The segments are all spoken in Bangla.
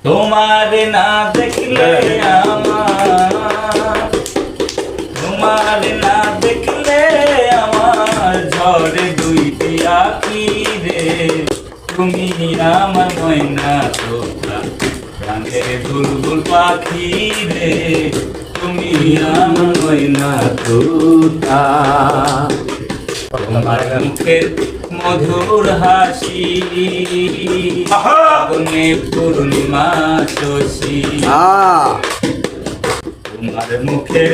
তোমার না দেখলে আমার, তোমার না দেখলে আমার ঝরে দুইটি আঁখি রে। তুমি আমার ময়না তোতা, প্রাণের বুলবুল পাখি রে। তুমি আমার ময়না তোতা। তোমার মুখের মধুর হাসি, আগুনে পূর্ণিমা শশী। তোমার মুখের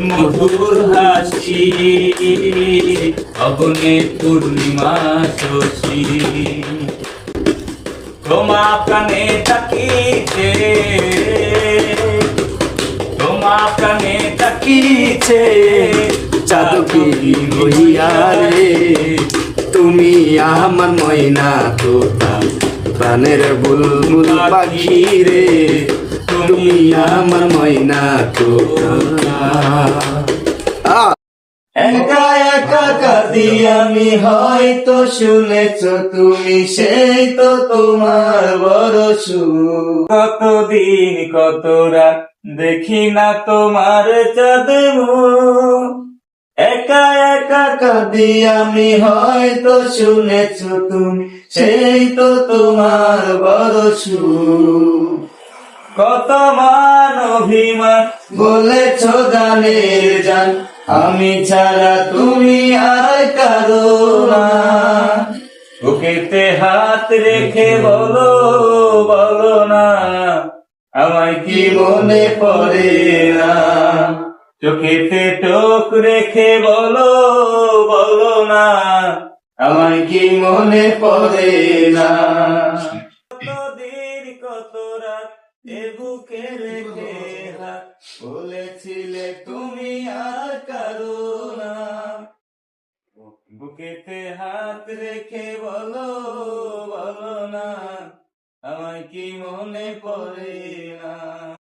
মধুর হাসি, আগুনে পূর্ণিমা শশী। তোমা প্রাণে তাকিছে, তোমা প্রাণে তাকিছে চাঁদকি হইয়া রে। তুমি আমার ময়না তোতা, প্রাণের বুলবুল পাখি রে। তুমি আমার ময়না তোতা। একা একা কাঁদি আমি, হয়তো শুনেছ তুমি, সেই তো তোমার বড় সুখ। কতদিন কত রাত দেখি না তোমার চাঁদ মুখ। একা একা কাঁদি আমি, হয়তো শুনেছ তুমি, সেই তো তোমার বড় সুখ। কত মান অভিমান বলেছ গানের জান, আমি ছাড়া তুমি আর কারো না। বুকেতে হাত রেখে বলো, বলো না আমায় কি মনে পড়ে না। চোখেতে চোখ রেখে বলো, বলো না আমায় কি মনে পড়ে না। কতদিন কত রাত এ বুকে রেখে হাত, বলেছিলে তুমি আর কারো না। বুকেতে হাত রেখে বলো, বলো না আমায় কি মনে পড়ে